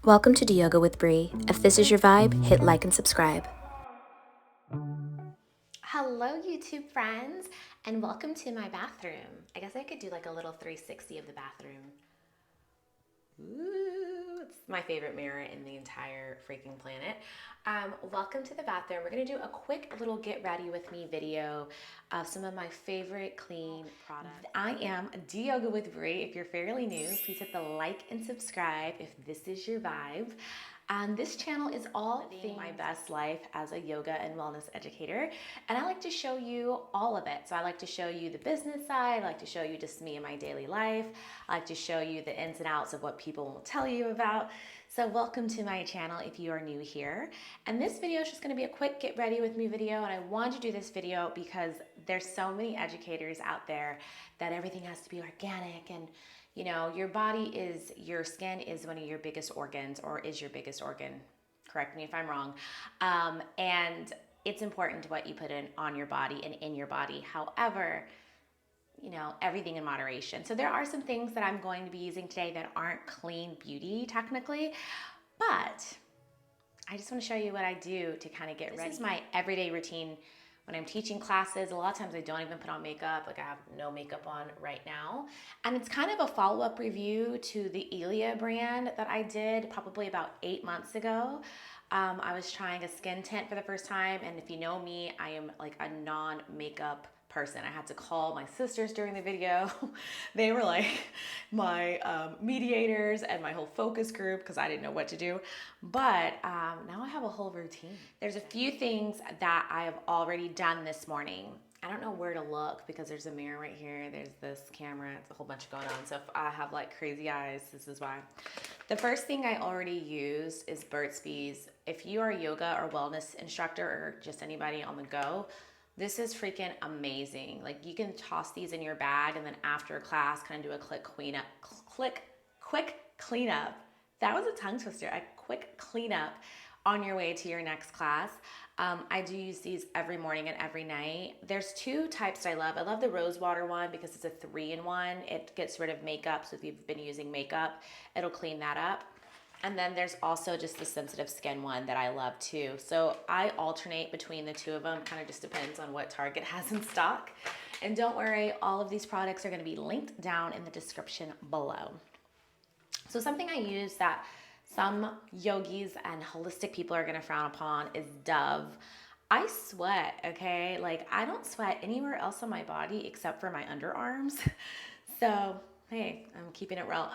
Welcome to 𝗬𝗂𝗿𝗵𝘀𝗀. If this is your vibe, hit like and subscribe. Hello YouTube friends, and welcome to my bathroom. I guess I could do like a little 360 of the bathroom. Ooh, it's my favorite mirror in the entire freaking planet. Welcome to the bathroom. We're gonna do a quick little get ready with me video of some of my favorite clean products. I am 𝗬𝗂𝗿𝗵𝘀𝗀. If you're fairly new, please hit the like and subscribe if this is your vibe. This channel is all living my best life as a yoga and wellness educator, and I like to show you all of it. So I like to show you the business side, I like to show you just me and my daily life, I like to show you the ins and outs of what people won't tell you about. So welcome to my channel if you are new here. And this video is just gonna be a quick get ready with me video, and I wanted to do this video because there's so many educators out there that everything has to be organic, and you know, your skin is one of your biggest organs, or is your biggest organ. Correct me if I'm wrong. And it's important what you put on your body and in your body. However, you know, everything in moderation. So there are some things that I'm going to be using today that aren't clean beauty technically, but I just want to show you what I do to kind of get ready. This is my everyday routine. When I'm teaching classes, a lot of times I don't even put on makeup. Like I have no makeup on right now. And it's kind of a follow-up review to the Ilia brand that I did probably about 8 months ago. I was trying a skin tint for the first time. And if you know me, I am like a non-makeup person. I had to call my sisters during the video. They were like my mediators and my whole focus group because I didn't know what to do. But now I have a whole routine. There's a few things that I have already done this morning. I don't know where to look because there's a mirror right here. There's this camera. It's a whole bunch going on. So if I have like crazy eyes, this is why. The first thing I already used is Burt's Bees. If you are a yoga or wellness instructor or just anybody on the go, this is freaking amazing. Like you can toss these in your bag and then after class kind of do a quick cleanup. That was a tongue twister. A quick cleanup on your way to your next class. I do use these every morning and every night. There's two types that I love. I love the rose water one because it's a 3-in-1. It gets rid of makeup. So if you've been using makeup, it'll clean that up. And then there's also just the sensitive skin one that I love too. So I alternate between the two of them. Kind of just depends on what Target has in stock. And don't worry, all of these products are going to be linked down in the description below. So something I use that some yogis and holistic people are going to frown upon is Dove. I sweat, okay? Like I don't sweat anywhere else on my body except for my underarms. So hey, I'm keeping it real.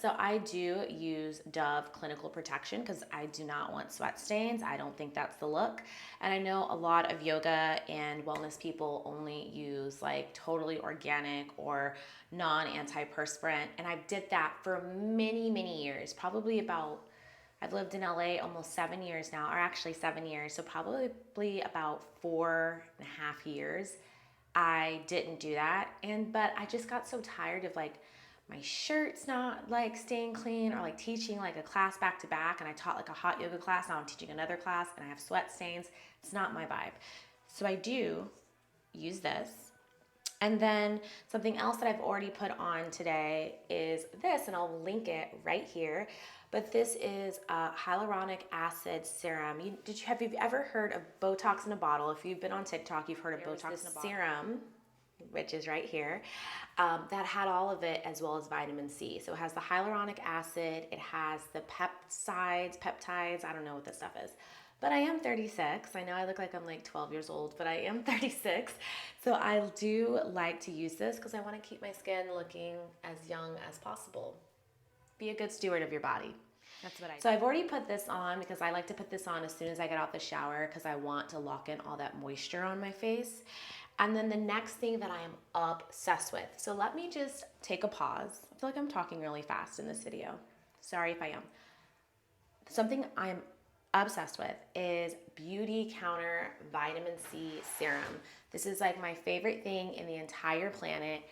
So I do use Dove Clinical Protection because I do not want sweat stains. I don't think that's the look. And I know a lot of yoga and wellness people only use like totally organic or non-antiperspirant. And I did that for many, many years, probably about, I've lived in LA almost 7 years now, or actually 7 years. So probably about 4.5 years. I didn't do that. But I just got so tired of like, my shirt's not like staying clean, or like teaching like a class back to back, and I taught like a hot yoga class, now I'm teaching another class and I have sweat stains. It's not my vibe. So I do use this. And then something else that I've already put on today is this, and I'll link it right here. But this is a hyaluronic acid serum. Have you ever heard of Botox in a bottle? If you've been on TikTok, you've heard of Botox in a bottle. Serum, which is right here, that had all of it as well as vitamin C. So it has the hyaluronic acid, it has the peptides, I don't know what this stuff is. But I am 36. I know I look like I'm like 12 years old, but I am 36. So I do like to use this because I want to keep my skin looking as young as possible. Be a good steward of your body. That's what I do. So I've already put this on because I like to put this on as soon as I get out the shower because I want to lock in all that moisture on my face. And then the next thing that I am obsessed with. So let me just take a pause. I feel like I'm talking really fast in this video. Sorry if I am. Something I'm obsessed with is Beauty Counter Vitamin C Serum. This is like my favorite thing in the entire planet.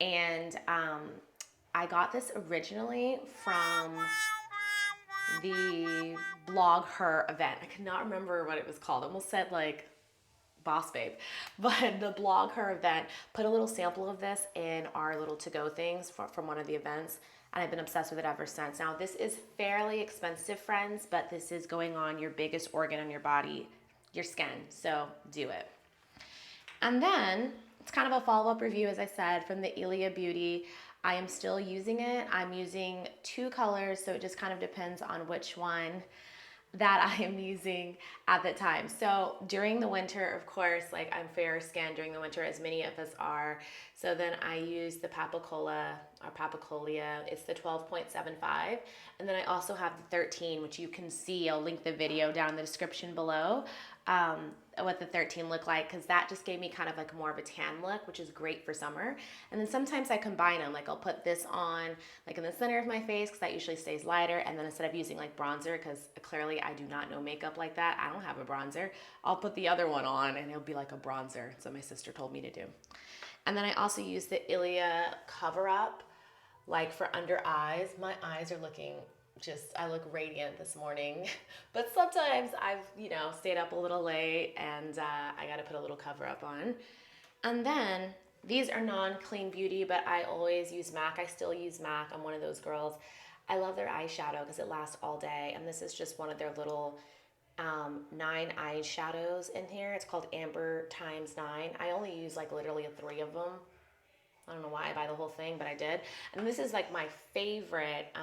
And I got this originally from the blog Her event. I cannot remember what it was called. I almost said like Boss Babe, but the blog Her event put a little sample of this in our little to-go things from one of the events. and I've been obsessed with it ever since. Now, this is fairly expensive, friends, but this is going on your biggest organ on your body, your skin, so do it. And then, it's kind of a follow-up review, as I said, from the Ilia Beauty. I am still using it. I'm using 2 colors, so it just kind of depends on which one that I am using at the time. So during the winter, of course, like I'm fair skinned during the winter, as many of us are. So then I use the 𝗱𝗂𝗋𝗄 or 𝗱𝗂𝗋𝗄𝗋. It's the 12.75. And then I also have the 13, which you can see. I'll link the video down in the description below. What the 13 look like, because that just gave me kind of like more of a tan look, which is great for summer. And then sometimes I combine them, like I'll put this on like in the center of my face because that usually stays lighter, and then instead of using like bronzer, because clearly I do not know makeup like that, I don't have a bronzer, I'll put the other one on and it'll be like a bronzer. That's what my sister told me to do. And then I also use the Ilia cover up like for under eyes. My eyes are looking I look radiant this morning, but sometimes I've, stayed up a little late and I got to put a little cover up on. And then these are non-clean beauty, but I always use MAC. I still use MAC. I'm one of those girls. I love their eyeshadow because it lasts all day. And this is just one of their little 9 eyeshadows in here. It's called Amber x 9. I only use like literally 3 of them. I don't know why I buy the whole thing, but I did. And this is like my favorite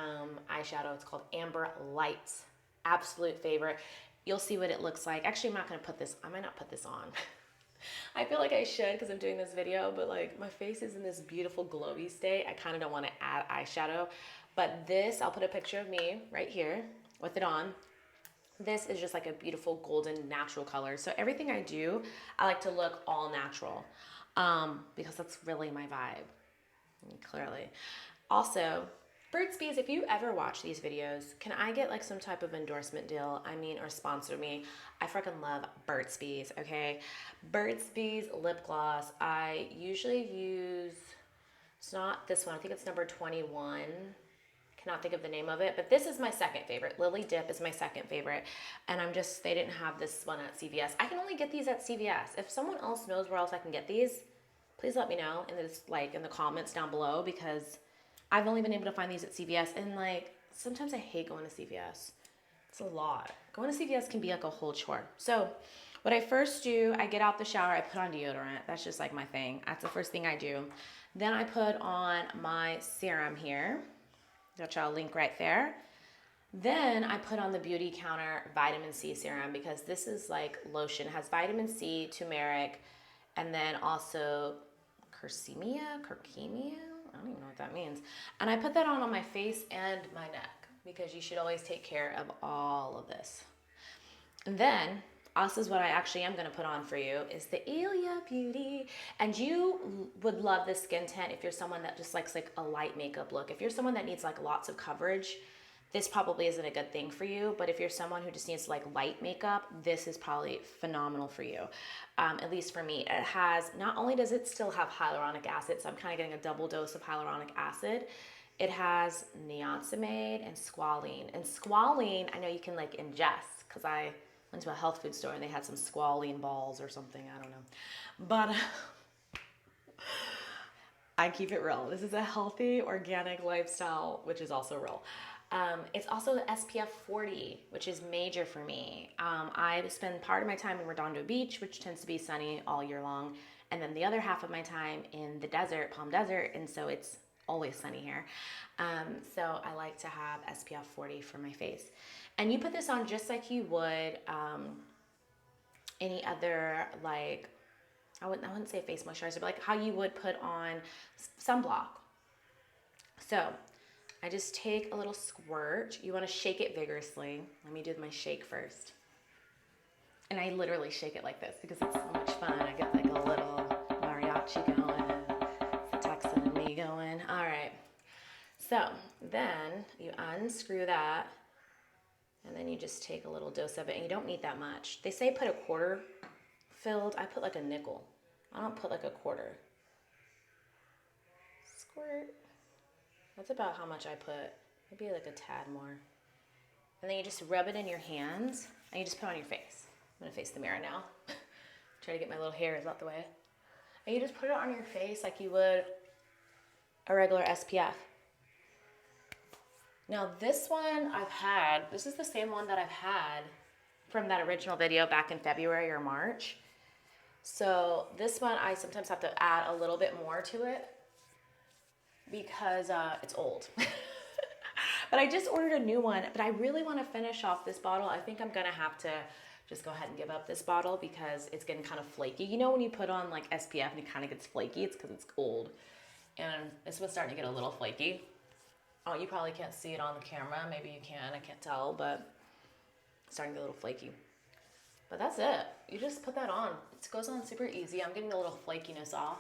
eyeshadow. It's called Amber Lights. Absolute favorite. You'll see what it looks like. Actually, I'm not going to put this, I might not put this on. I feel like I should because I'm doing this video, but like my face is in this beautiful glowy state. I kind of don't want to add eyeshadow. But this, I'll put a picture of me right here with it on. This is just like a beautiful golden natural color. So everything I do, I like to look all natural. Because that's really my vibe, clearly. Also, Burt's Bees, if you ever watch these videos, can I get like some type of endorsement deal? Or sponsor me. I freaking love Burt's Bees, okay? Burt's Bees lip gloss. I usually use, it's not this one, I think it's number 21. Cannot think of the name of it, but this is my second favorite. Lily Dip is my second favorite, and they didn't have this one at CVS. I can only get these at CVS. If someone else knows where else I can get these, please let me know in the comments down below, because I've only been able to find these at CVS, and like sometimes I hate going to CVS. It's a lot. Going to CVS can be like a whole chore. So what I first do, I get out the shower, I put on deodorant. That's just like my thing. That's the first thing I do. Then I put on my serum here, which I'll link right there. Then I put on the Beauty Counter vitamin C serum, because this is like lotion. It has vitamin C, turmeric, and then also 𝗀𝗃𝗃, I don't even know what that means. And I put that on my face and my neck, because you should always take care of all of this. And then, this is what I actually am going to put on for you, is the Ilia Beauty. And you would love this skin tint if you're someone that just likes like a light makeup look. If you're someone that needs like lots of coverage, this probably isn't a good thing for you. But if you're someone who just needs like light makeup, this is probably phenomenal for you. At least for me. It has, not only does it still have hyaluronic acid, so I'm kind of getting a double dose of hyaluronic acid, it has niacinamide and squalene. And squalene, I know you can like ingest, because I went to a health food store and they had some squalene balls or something, I don't know. But I keep it real. This is a healthy, organic lifestyle, which is also real. It's also the SPF 40, which is major for me. I spend part of my time in Redondo Beach, which tends to be sunny all year long, and then the other half of my time in the desert, Palm Desert, and so it's always sunny here. So I like to have SPF 40 for my face. And you put this on just like you would any other, like, I wouldn't say face moisturizer, but like how you would put on sunblock. So I just take a little squirt. You want to shake it vigorously. Let me do my shake first. And I literally shake it like this because it's so much fun. I get like a little mariachi going, the Texan and me going. All right. So then you unscrew that, and then you just take a little dose of it, and you don't need that much. They say put a quarter filled. I put like a nickel. I don't put like a quarter. Squirt. That's about how much I put. Maybe like a tad more. And then you just rub it in your hands, and you just put it on your face. I'm gonna face the mirror now. Try to get my little hairs out the way. And you just put it on your face like you would a regular SPF. Now this one this is the same one that I've had from that original video back in February or March. So this one I sometimes have to add a little bit more to it because it's old. But I just ordered a new one, but I really want to finish off this bottle. I think I'm gonna have to just go ahead and give up this bottle because it's getting kind of flaky. You know when you put on like SPF and it kind of gets flaky, it's because it's old. And this one's starting to get a little flaky. Oh, you probably can't see it on the camera. Maybe you can, I can't tell, but it's starting to get a little flaky. But that's it. You just put that on. It goes on super easy. I'm getting a little flakiness off.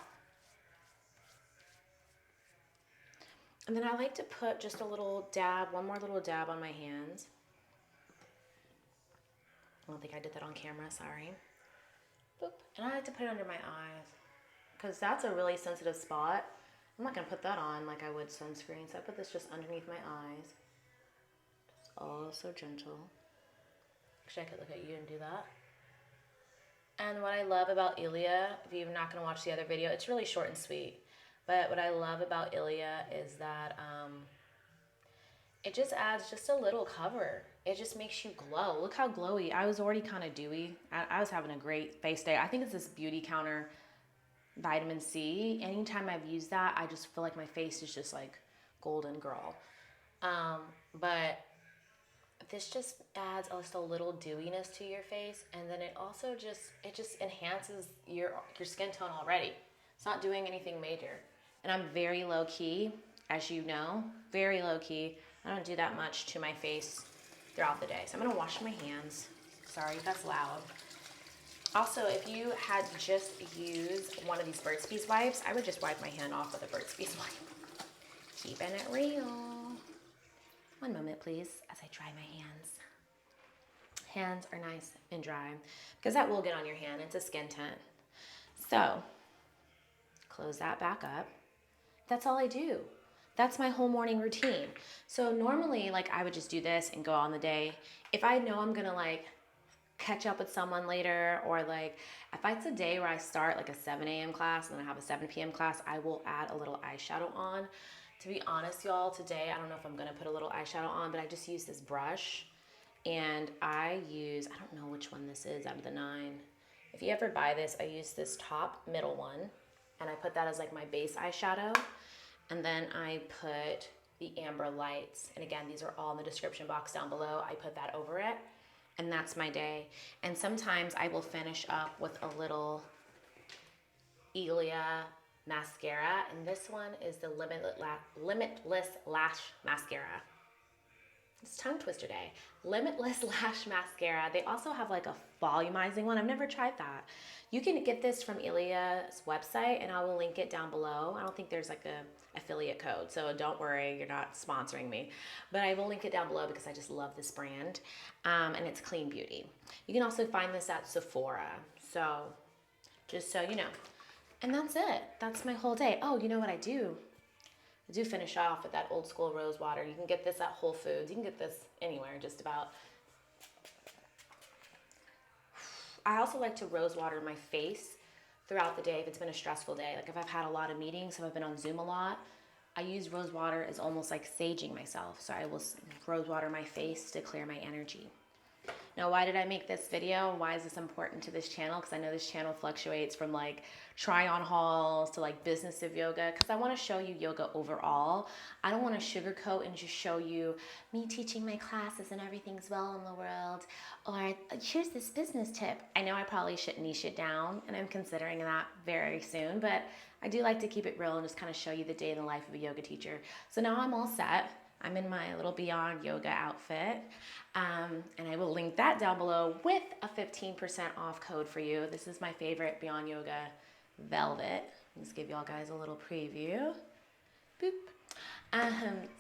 And then I like to put just a little dab, one more little dab on my hands. I don't think I did that on camera, sorry. Boop. And I like to put it under my eyes because that's a really sensitive spot. I'm not gonna put that on like I would sunscreen, so I put this just underneath my eyes. Just oh, so gentle. Actually, I could look at you and do that. And what I love about Ilia, if you're not gonna watch the other video, it's really short and sweet. But what I love about Ilia is that it just adds just a little cover. It just makes you glow. Look how glowy. I was already kind of dewy. I was having a great face day. I think it's this Beauty Counter vitamin C. Anytime I've used that, I just feel like my face is just like golden girl. But this just adds just a little dewiness to your face, and then it also just enhances your skin tone already. It's not doing anything major. And I'm very low key, as you know, very low key. I don't do that much to my face throughout the day. So I'm gonna wash my hands. Sorry, that's loud. Also, if you had just used one of these 𝗀𝗍𝗄𝗃 wipes, I would just wipe my hand off with a 𝗀𝗍𝗄𝗃 wipe. Keeping it real. One moment, please, as I dry my hands. Hands are nice and dry because that will get on your hand. It's a skin tint. So, close that back up. That's all I do. That's my whole morning routine. So normally, like, I would just do this and go on the day. If I know I'm gonna like catch up with someone later, or like if it's a day where I start like a 7 a.m. class and then I have a 7 p.m. class, I will add a little eyeshadow on. To be honest, y'all, today, I don't know if I'm gonna put a little eyeshadow on, but I just use this brush, and I don't know which one this is out of the 9. If you ever buy this, I use this top middle one, and I put that as like my base eyeshadow. And then I put the Amber Lights. And again, these are all in the description box down below. I put that over it, and that's my day. And sometimes I will finish up with a little Ilia mascara. And this one is the Limitless Lash Mascara. It's tongue twister day. Limitless Lash Mascara. They also have like a volumizing one. I've never tried that. You can get this from Ilia's website, and I will link it down below. I don't think there's like a affiliate code, so don't worry, you're not sponsoring me. But I will link it down below because I just love this brand, and it's clean beauty. You can also find this at Sephora, so just so you know. And that's it. That's my whole day. Oh, you know what I do? I do finish off with that old school rose water. You can get this at Whole Foods. You can get this anywhere, just about. I also like to rose water my face throughout the day if it's been a stressful day. Like if I've had a lot of meetings, if I've been on Zoom a lot, I use rose water as almost like saging myself. So I will rose water my face to clear my energy. Now, why did I make this video? Why is this important to this channel? Because I know this channel fluctuates from like try on hauls to like business of yoga, because I want to show you yoga overall. I don't want to sugarcoat and just show you me teaching my classes and everything's well in the world, or here's this business tip. I know I probably should niche it down, and I'm considering that very soon, but I do like to keep it real and just kind of show you the day in the life of a yoga teacher. So now I'm all set. I'm in my little Beyond Yoga outfit, and I will link that down below with a 15% off code for you. This is my favorite Beyond Yoga Velvet. Let's give y'all guys a little preview. Boop.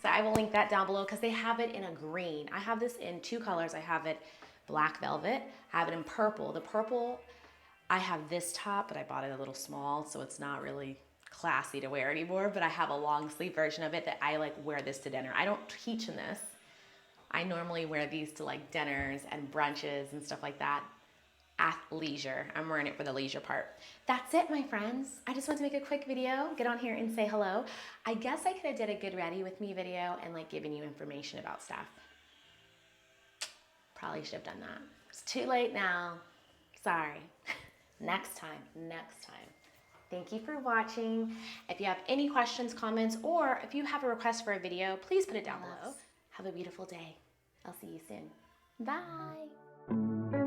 So I will link that down below because they have it in a green. I have this in 2 colors. I have it black velvet, I have it in purple. The purple, I have this top, but I bought it a little small, so it's not really classy to wear anymore, but I have a long sleeve version of it that I like wear this to dinner. I don't teach in this. I normally wear these to like dinners and brunches and stuff like that athleisure. I'm wearing it for the leisure part. That's it, my friends. I just want to make a quick video, get on here and say hello. I guess I could have did a get ready with me video and like giving you information about stuff. Probably should have done that. It's too late now. Sorry. Next time. Thank you for watching. If you have any questions, comments, or if you have a request for a video, please put it down below. Have a beautiful day. I'll see you soon. Bye.